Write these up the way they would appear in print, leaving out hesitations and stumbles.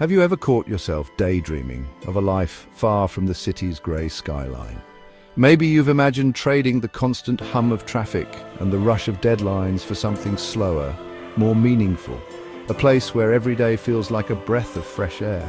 Have you ever caught yourself daydreaming of a life far from the city's grey skyline? Maybe you've imagined trading the constant hum of traffic and the rush of deadlines for something slower, more meaningful, a place where every day feels like a breath of fresh air.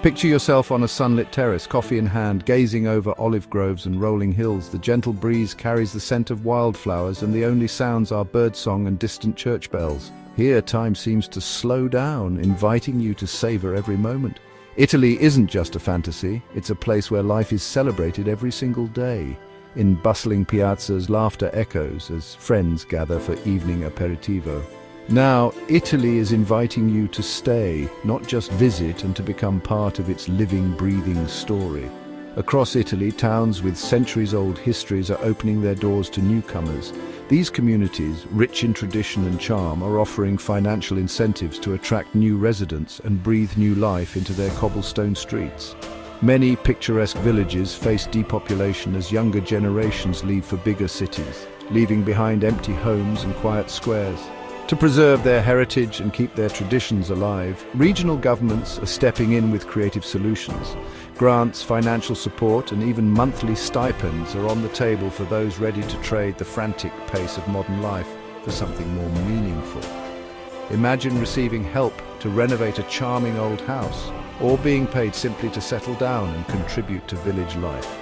Picture yourself on a sunlit terrace, coffee in hand, gazing over olive groves and rolling hills. The gentle breeze carries the scent of wildflowers, and the only sounds are birdsong and distant church bells. Here, time seems to slow down, inviting you to savor every moment. Italy isn't just a fantasy, it's a place where life is celebrated every single day. In bustling piazzas, laughter echoes as friends gather for evening aperitivo. Now, Italy is inviting you to stay, not just visit, and to become part of its living, breathing story. Across Italy, towns with centuries-old histories are opening their doors to newcomers. These communities, rich in tradition and charm, are offering financial incentives to attract new residents and breathe new life into their cobblestone streets. Many picturesque villages face depopulation as younger generations leave for bigger cities, leaving behind empty homes and quiet squares. To preserve their heritage and keep their traditions alive, regional governments are stepping in with creative solutions. Grants, financial support, and even monthly stipends are on the table for those ready to trade the frantic pace of modern life for something more meaningful. Imagine receiving help to renovate a charming old house, or being paid simply to settle down and contribute to village life.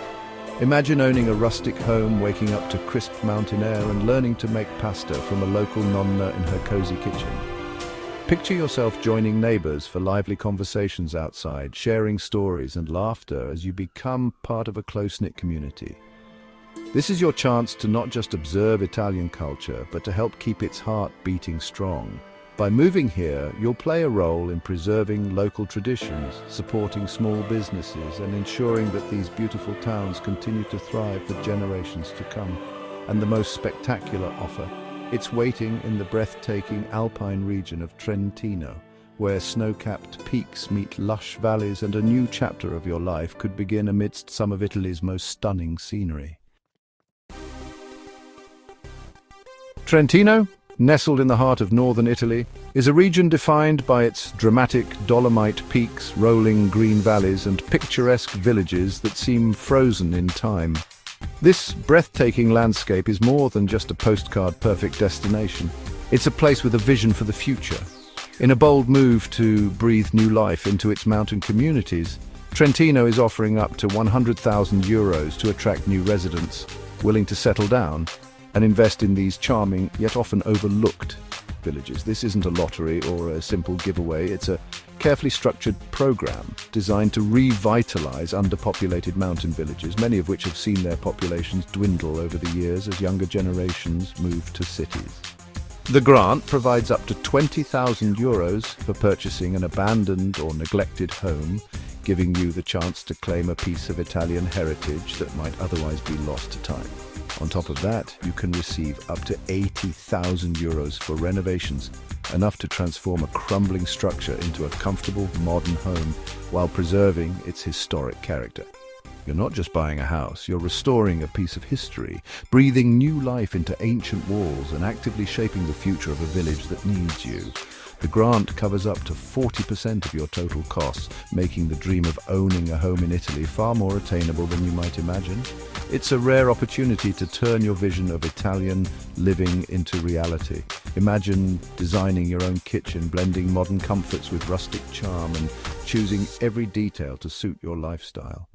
Imagine owning a rustic home, waking up to crisp mountain air and learning to make pasta from a local nonna in her cozy kitchen. Picture yourself joining neighbors for lively conversations outside, sharing stories and laughter as you become part of a close-knit community. This is your chance to not just observe Italian culture, but to help keep its heart beating strong. By moving here, you'll play a role in preserving local traditions, supporting small businesses, and ensuring that these beautiful towns continue to thrive for generations to come. And the most spectacular offer, it's waiting in the breathtaking alpine region of Trentino, where snow-capped peaks meet lush valleys, and a new chapter of your life could begin amidst some of Italy's most stunning scenery. Trentino, nestled in the heart of northern Italy, is a region defined by its dramatic Dolomite peaks, rolling green valleys, and picturesque villages that seem frozen in time. This breathtaking landscape is more than just a postcard-perfect destination. It's a place with a vision for the future. In a bold move to breathe new life into its mountain communities, Trentino is offering up to €100,000 to attract new residents willing to settle down and invest in these charming, yet often overlooked villages. This isn't a lottery or a simple giveaway, it's a carefully structured program designed to revitalize underpopulated mountain villages, many of which have seen their populations dwindle over the years as younger generations move to cities. The grant provides up to €20,000 for purchasing an abandoned or neglected home, giving you the chance to claim a piece of Italian heritage that might otherwise be lost to time. On top of that, you can receive up to €80,000 for renovations, enough to transform a crumbling structure into a comfortable, modern home while preserving its historic character. You're not just buying a house, you're restoring a piece of history, breathing new life into ancient walls and actively shaping the future of a village that needs you. The grant covers up to 40% of your total costs, making the dream of owning a home in Italy far more attainable than you might imagine. It's a rare opportunity to turn your vision of Italian living into reality. Imagine designing your own kitchen, blending modern comforts with rustic charm, and choosing every detail to suit your lifestyle.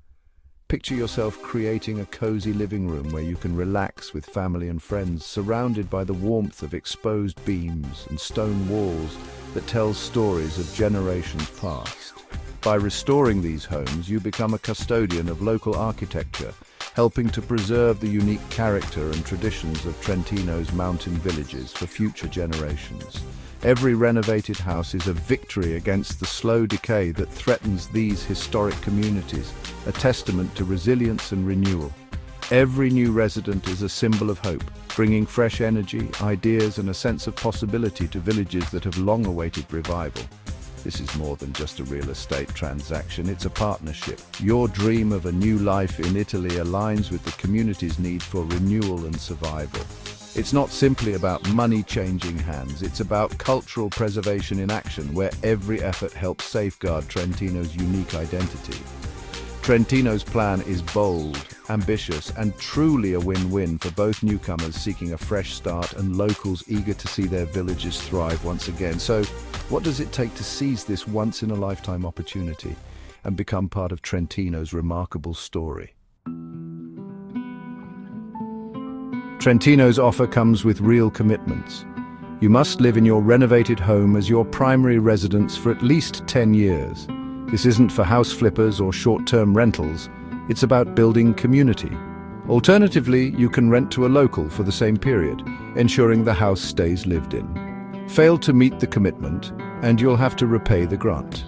Picture yourself creating a cozy living room where you can relax with family and friends, surrounded by the warmth of exposed beams and stone walls that tell stories of generations past. By restoring these homes, you become a custodian of local architecture, helping to preserve the unique character and traditions of Trentino's mountain villages for future generations. Every renovated house is a victory against the slow decay that threatens these historic communities, a testament to resilience and renewal. Every new resident is a symbol of hope, bringing fresh energy, ideas, and a sense of possibility to villages that have long awaited revival. This is more than just a real estate transaction, it's a partnership. Your dream of a new life in Italy aligns with the community's need for renewal and survival. It's not simply about money changing hands, it's about cultural preservation in action, where every effort helps safeguard Trentino's unique identity. Trentino's plan is bold, ambitious, and truly a win-win for both newcomers seeking a fresh start and locals eager to see their villages thrive once again. So, what does it take to seize this once-in-a-lifetime opportunity and become part of Trentino's remarkable story? Trentino's offer comes with real commitments. You must live in your renovated home as your primary residence for at least 10 years. This isn't for house flippers or short-term rentals, it's about building community. Alternatively, you can rent to a local for the same period, ensuring the house stays lived in. Fail to meet the commitment, and you'll have to repay the grant.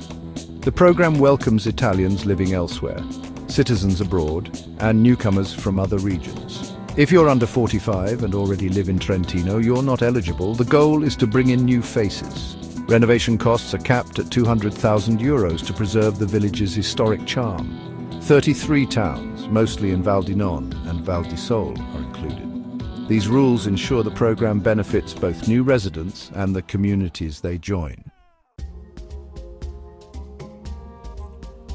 The program welcomes Italians living elsewhere, citizens abroad, and newcomers from other regions. If you're under 45 and already live in Trentino, you're not eligible. The goal is to bring in new faces. Renovation costs are capped at €200,000 to preserve the village's historic charm. 33 towns, mostly in Val di Non and Val di Sole, are included. These rules ensure the program benefits both new residents and the communities they join.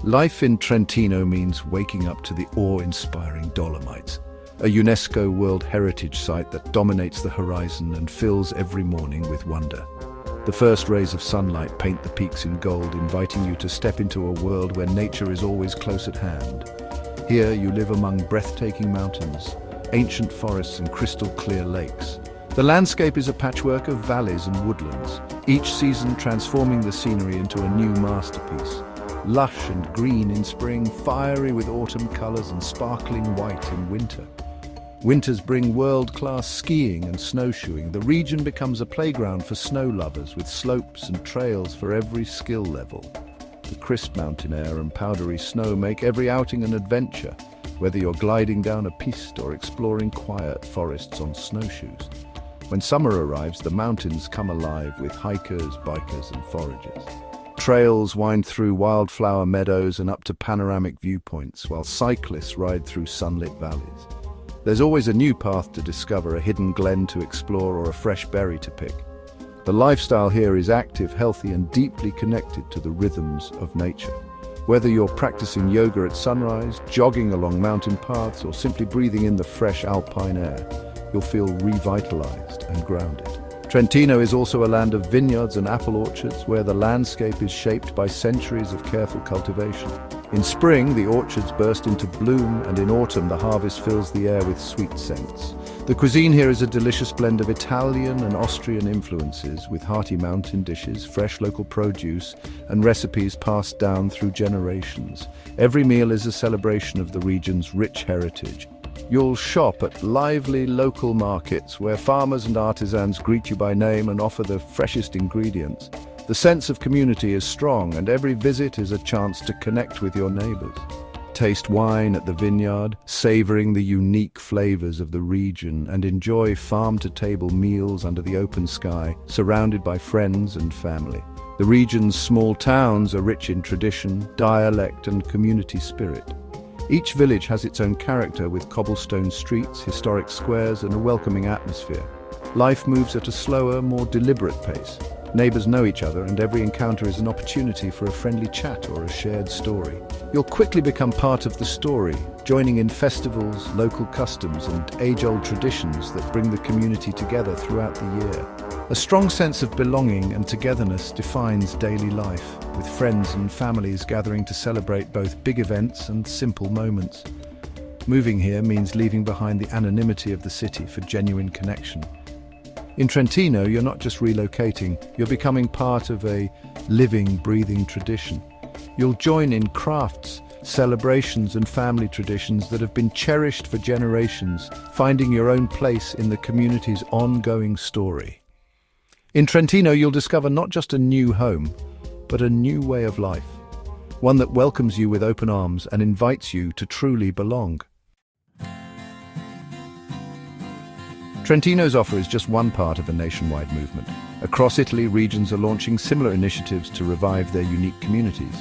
Life in Trentino means waking up to the awe-inspiring Dolomites, a UNESCO World Heritage Site that dominates the horizon and fills every morning with wonder. The first rays of sunlight paint the peaks in gold, inviting you to step into a world where nature is always close at hand. Here you live among breathtaking mountains, ancient forests and crystal-clear lakes. The landscape is a patchwork of valleys and woodlands, each season transforming the scenery into a new masterpiece. Lush and green in spring, fiery with autumn colors and sparkling white in winter. Winters bring world-class skiing and snowshoeing. The region becomes a playground for snow lovers with slopes and trails for every skill level. The crisp mountain air and powdery snow make every outing an adventure, whether you're gliding down a piste or exploring quiet forests on snowshoes. When summer arrives, the mountains come alive with hikers, bikers, and foragers. Trails wind through wildflower meadows and up to panoramic viewpoints, while cyclists ride through sunlit valleys. There's always a new path to discover, a hidden glen to explore, or a fresh berry to pick. The lifestyle here is active, healthy, and deeply connected to the rhythms of nature. Whether you're practicing yoga at sunrise, jogging along mountain paths, or simply breathing in the fresh alpine air, you'll feel revitalized and grounded. Trentino is also a land of vineyards and apple orchards, where the landscape is shaped by centuries of careful cultivation. In spring, the orchards burst into bloom, and in autumn, the harvest fills the air with sweet scents. The cuisine here is a delicious blend of Italian and Austrian influences, with hearty mountain dishes, fresh local produce, and recipes passed down through generations. Every meal is a celebration of the region's rich heritage. You'll shop at lively local markets where farmers and artisans greet you by name and offer the freshest ingredients. The sense of community is strong, and every visit is a chance to connect with your neighbors. Taste wine at the vineyard, savoring the unique flavors of the region, and enjoy farm-to-table meals under the open sky, surrounded by friends and family. The region's small towns are rich in tradition, dialect, and community spirit. Each village has its own character, with cobblestone streets, historic squares, and a welcoming atmosphere. Life moves at a slower, more deliberate pace. Neighbors know each other, and every encounter is an opportunity for a friendly chat or a shared story. You'll quickly become part of the story, joining in festivals, local customs, and age-old traditions that bring the community together throughout the year. A strong sense of belonging and togetherness defines daily life, with friends and families gathering to celebrate both big events and simple moments. Moving here means leaving behind the anonymity of the city for genuine connection. In Trentino, you're not just relocating, you're becoming part of a living, breathing tradition. You'll join in crafts, celebrations, and family traditions that have been cherished for generations, finding your own place in the community's ongoing story. In Trentino, you'll discover not just a new home, but a new way of life, one that welcomes you with open arms and invites you to truly belong. Trentino's offer is just one part of a nationwide movement. Across Italy, regions are launching similar initiatives to revive their unique communities.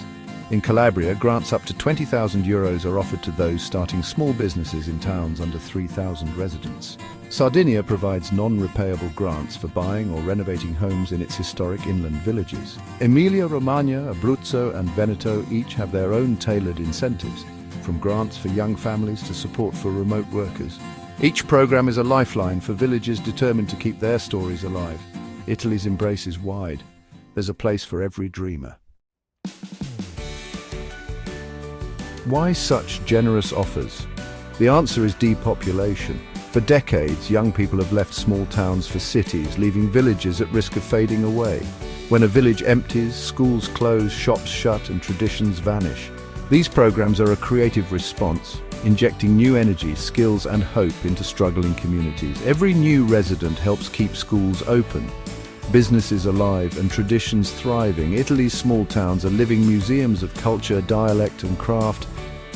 In Calabria, grants up to €20,000 are offered to those starting small businesses in towns under 3,000 residents. Sardinia provides non-repayable grants for buying or renovating homes in its historic inland villages. Emilia-Romagna, Abruzzo and Veneto each have their own tailored incentives, from grants for young families to support for remote workers. Each program is a lifeline for villages determined to keep their stories alive. Italy's embrace is wide. There's a place for every dreamer. Why such generous offers? The answer is depopulation. For decades, young people have left small towns for cities, leaving villages at risk of fading away. When a village empties, schools close, shops shut, and traditions vanish. These programs are a creative response, injecting new energy, skills, and hope into struggling communities. Every new resident helps keep schools open, businesses alive, and traditions thriving. Italy's small towns are living museums of culture, dialect, and craft.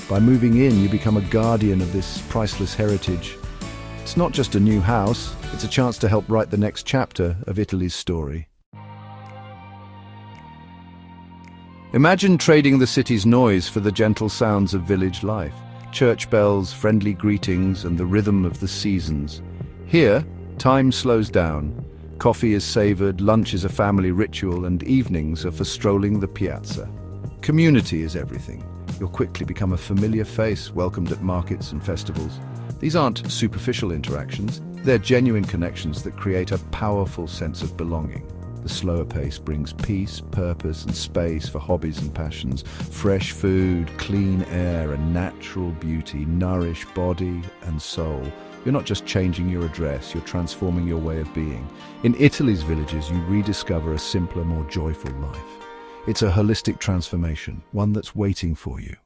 By moving in, you become a guardian of this priceless heritage. It's not just a new house, it's a chance to help write the next chapter of Italy's story. Imagine trading the city's noise for the gentle sounds of village life. Church bells, friendly greetings, and the rhythm of the seasons. Here, time slows down. Coffee is savored, lunch is a family ritual, and evenings are for strolling the piazza. Community is everything. You'll quickly become a familiar face, welcomed at markets and festivals. These aren't superficial interactions, they're genuine connections that create a powerful sense of belonging. The slower pace brings peace, purpose, and space for hobbies and passions. Fresh food, clean air, and natural beauty nourish body and soul. You're not just changing your address, you're transforming your way of being. In Italy's villages, you rediscover a simpler, more joyful life. It's a holistic transformation, one that's waiting for you.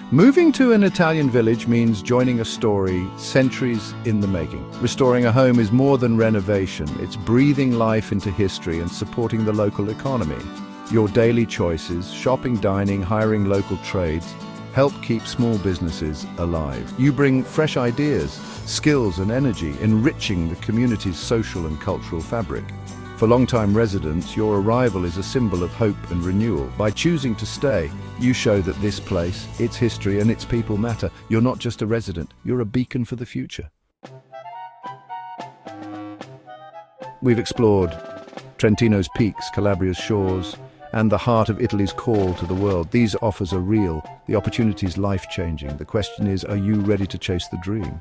Moving to an Italian village means joining a story centuries in the making. Restoring a home is more than renovation. It's breathing life into history and supporting the local economy. Your daily choices, shopping, dining, hiring local trades, help keep small businesses alive. You bring fresh ideas, skills and energy, enriching the community's social and cultural fabric. For long-time residents, your arrival is a symbol of hope and renewal. By choosing to stay, you show that this place, its history and its people matter. You're not just a resident, you're a beacon for the future. We've explored Trentino's peaks, Calabria's shores, and the heart of Italy's call to the world. These offers are real, the opportunity's life-changing. The question is, are you ready to chase the dream?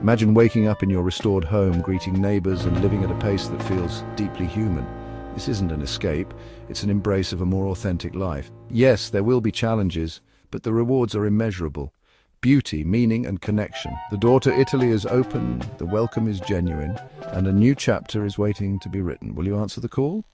Imagine waking up in your restored home, greeting neighbors and living at a pace that feels deeply human. This isn't an escape, it's an embrace of a more authentic life. Yes, there will be challenges, but the rewards are immeasurable. Beauty, meaning and connection. The door to Italy is open, the welcome is genuine, and a new chapter is waiting to be written. Will you answer the call?